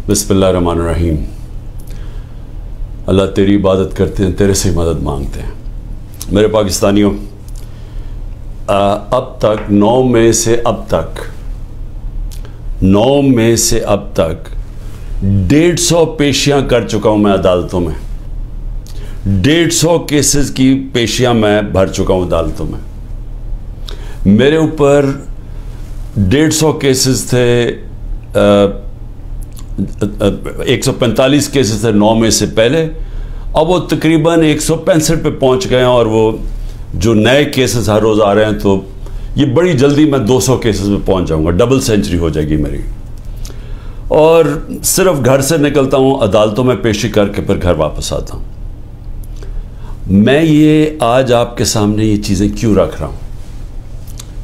बिस्मिल्लाहिर्रहमानिर्रहीम। अल्लाह तेरी इबादत करते हैं, तेरे से मदद मांगते हैं। मेरे पाकिस्तानियों, अब तक 9 मई से अब तक 150 पेशियां कर चुका हूं मैं अदालतों में। 150 केसेस की पेशियां मैं भर चुका हूं अदालतों में। मेरे ऊपर 150 केसेस थे, 145 केसेस थे 9 मई से पहले। अब वो तकरीबन 165 पे पहुंच गए हैं और वो जो नए केसेस हर रोज़ आ रहे हैं, तो ये बड़ी जल्दी मैं 200 केसेस में पहुंच जाऊंगा। डबल सेंचुरी हो जाएगी मेरी। और सिर्फ घर से निकलता हूं, अदालतों में पेशी करके फिर घर वापस आता हूं। मैं ये आज आपके सामने ये चीज़ें क्यों रख रहा हूं?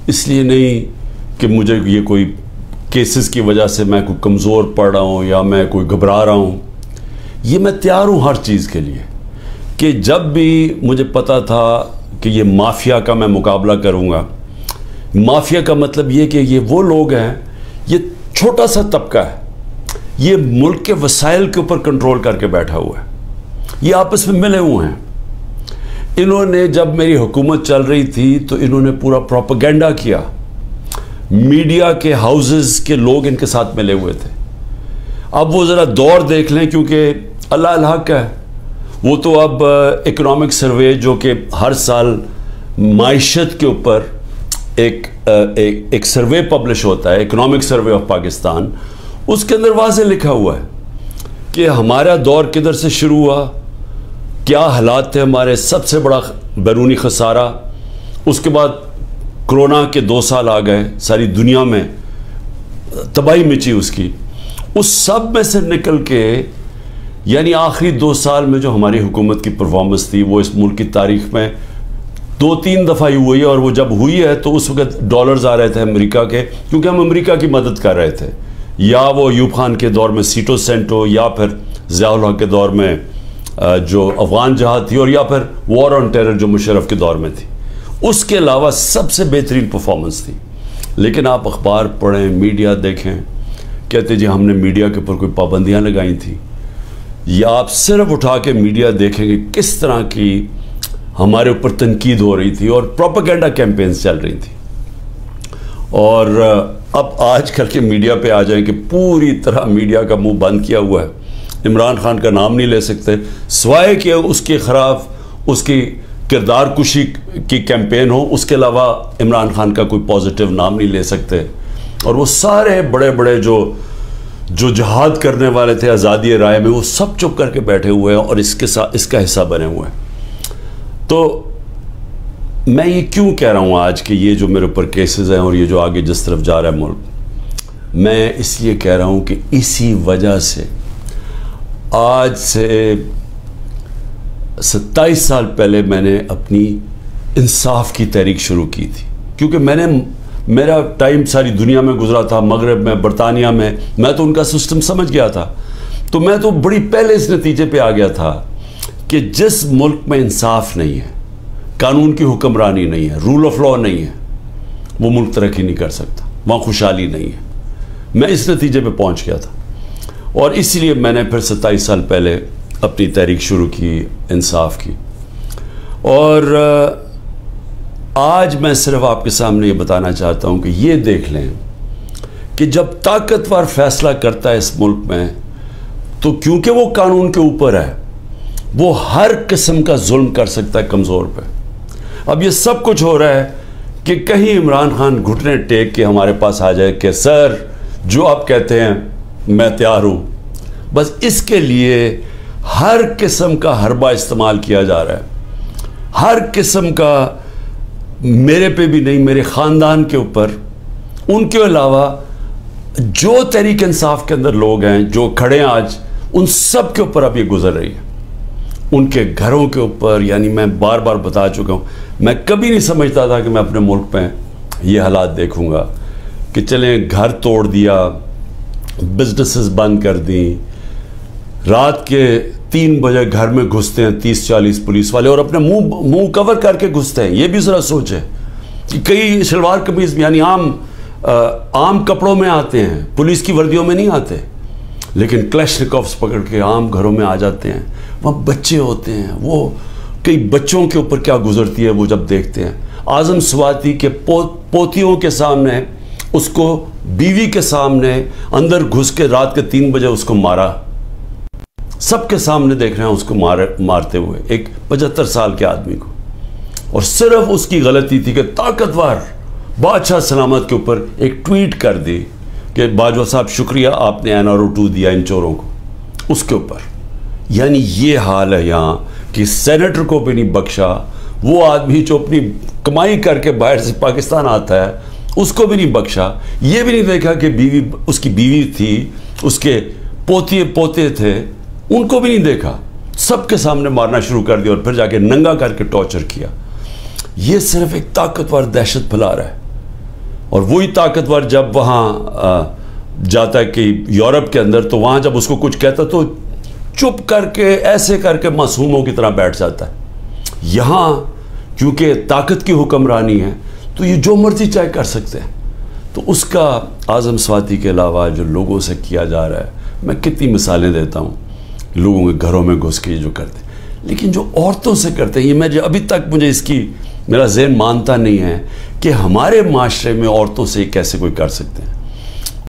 इसलिए नहीं कि मुझे ये कोई केसेस की वजह से मैं कोई कमज़ोर पड़ रहा हूँ या मैं कोई घबरा रहा हूँ। ये मैं तैयार हूँ हर चीज़ के लिए कि जब भी मुझे पता था कि ये माफिया का मैं मुकाबला करूँगा। माफिया का मतलब ये कि ये वो लोग हैं, ये छोटा सा तबका है, ये मुल्क के वसाइल के ऊपर कंट्रोल करके बैठा हुआ है, ये आपस में मिले हुए हैं। इन्होंने जब मेरी हुकूमत चल रही थी तो इन्होंने पूरा प्रोपेगेंडा किया। मीडिया के हाउसेस के लोग इनके साथ मिले हुए थे। अब वो ज़रा दौर देख लें, क्योंकि अल्लाह अल हक है। वो तो अब इकोनॉमिक सर्वे जो कि हर साल माइशत के ऊपर एक सर्वे पब्लिश होता है, इकोनॉमिक सर्वे ऑफ पाकिस्तान, उसके अंदर वाज़े लिखा हुआ है कि हमारा दौर किधर से शुरू हुआ, क्या हालात थे हमारे, सबसे बड़ा बैरूनी खसारा, उसके बाद कोरोना के 2 साल आ गए, सारी दुनिया में तबाही मची उसकी। उस सब में से निकल के यानी आखिरी 2 साल में जो हमारी हुकूमत की परफॉर्मेंस थी, वो इस मुल्क की तारीख में 2-3 दफ़ा ही हुई है। और वो जब हुई है तो उस वक्त डॉलर्स आ रहे थे अमेरिका के, क्योंकि हम अमेरिका की मदद कर रहे थे। या वो अयूब खान के दौर में सीटो सेंटो, या फिर ज़ियाउल हक के दौर में जो अफगान जहाद थी, और या फिर वॉर ऑन टेरर जो मुशर्रफ के दौर में थी। उसके अलावा सबसे बेहतरीन परफॉर्मेंस थी। लेकिन आप अखबार पढ़ें, मीडिया देखें, कहते जी हमने मीडिया के ऊपर कोई पाबंदियां लगाई थी। या आप सिर्फ उठा के मीडिया देखेंगे किस तरह की हमारे ऊपर तनकीद हो रही थी और प्रोपेगेंडा कैंपेन्स चल रही थी। और अब आजकल के मीडिया पे आ जाएं कि पूरी तरह मीडिया का मुंह बंद किया हुआ है। इमरान खान का नाम नहीं ले सकते, सिवाय कि उसके खिलाफ उसकी किरदार कुशी की कैंपेन हो, उसके अलावा इमरान खान का कोई पॉजिटिव नाम नहीं ले सकते। और वो सारे बड़े बड़े जो जहाद करने वाले थे आज़ादी राय में, वो सब चुप करके बैठे हुए हैं और इसका हिस्सा बने हुए हैं। तो मैं ये क्यों कह रहा हूँ आज कि ये जो मेरे ऊपर केसेस हैं और ये जो आगे जिस तरफ जा रहा है मुल्क, मैं इसलिए कह रहा हूँ कि इसी वजह से आज से 27 साल पहले मैंने अपनी इंसाफ की तहरीक शुरू की थी। क्योंकि मेरा टाइम सारी दुनिया में गुजरा था, मगरब में, बरतानिया में, मैं तो उनका सिस्टम समझ गया था। तो मैं तो बड़ी पहले इस नतीजे पे आ गया था कि जिस मुल्क में इंसाफ नहीं है, कानून की हुक्मरानी नहीं है, रूल ऑफ लॉ नहीं है, वो मुल्क तरक्की नहीं कर सकता, वहाँ खुशहाली नहीं है। मैं इस नतीजे पे पहुँच गया था और इसलिए मैंने फिर 27 साल पहले अपनी तहरीक शुरू की इंसाफ की। और आज मैं सिर्फ आपके सामने ये बताना चाहता हूँ कि ये देख लें कि जब ताकतवर फैसला करता है इस मुल्क में, तो क्योंकि वो कानून के ऊपर है, वो हर किस्म का जुल्म कर सकता है कमज़ोर पे। अब ये सब कुछ हो रहा है कि कहीं इमरान खान घुटने टेक के हमारे पास आ जाए कि सर जो आप कहते हैं मैं तैयार हूँ। बस इसके लिए हर किस्म का हरबा इस्तेमाल किया जा रहा है, हर किस्म का, मेरे पे भी नहीं, मेरे ख़ानदान के ऊपर, उनके अलावा जो तहरीक इंसाफ के अंदर लोग हैं जो खड़े हैं आज, उन सब के ऊपर अब ये गुजर रही है, उनके घरों के ऊपर। यानी मैं बार बार बता चुका हूँ, मैं कभी नहीं समझता था कि मैं अपने मुल्क में ये हालात देखूँगा कि चलें घर तोड़ दिया, बिजनेसेस बंद कर दी, रात के 3 बजे घर में घुसते हैं 30-40 पुलिस वाले और अपने मुंह कवर करके घुसते हैं। ये भी ज़रा सोचें कि कई शलवार कमीज यानी आम कपड़ों में आते हैं, पुलिस की वर्दियों में नहीं आते। लेकिन क्लैशनिकोव्स पकड़ के आम घरों में आ जाते हैं, वहाँ बच्चे होते हैं, वो कई बच्चों के ऊपर क्या गुजरती है वो जब देखते हैं। आज़म स्वाति के पोतियों के सामने, उसको बीवी के सामने अंदर घुस के रात के 3 बजे उसको मारा, सबके सामने देख रहे हैं उसको मारते हुए एक 75 साल के आदमी को। और सिर्फ उसकी गलती थी कि ताकतवर बादशाह सलामत के ऊपर एक ट्वीट कर दी कि बाजवा साहब शुक्रिया आपने NRO 2 दिया इन चोरों को, उसके ऊपर। यानी ये हाल है यहाँ कि सेनेटर को भी नहीं बख्शा, वो आदमी जो अपनी कमाई करके बाहर से पाकिस्तान आता है उसको भी नहीं बख्शा। ये भी नहीं देखा कि बीवी, उसकी बीवी थी, उसके पोते थे, उनको भी नहीं देखा, सबके सामने मारना शुरू कर दिया और फिर जाके नंगा करके टॉर्चर किया। ये सिर्फ एक ताकतवर दहशत फैला रहा है। और वही ताकतवर जब वहाँ जाता है कि यूरोप के अंदर, तो वहाँ जब उसको कुछ कहता तो चुप करके ऐसे करके मासूमों की तरह बैठ जाता है। यहाँ क्योंकि ताकत की हुक्मरानी है तो ये जो मर्जी चाहे कर सकते हैं। तो उसका आज़म स्वाति के अलावा जो लोगों से किया जा रहा है, मैं कितनी मिसालें देता हूँ लोगों के घरों में घुस के जो करते हैं, लेकिन जो औरतों से करते हैं, ये मैं अभी तक मुझे इसकी मेरा ज़हन मानता नहीं है कि हमारे माशरे में औरतों से कैसे कोई कर सकते हैं।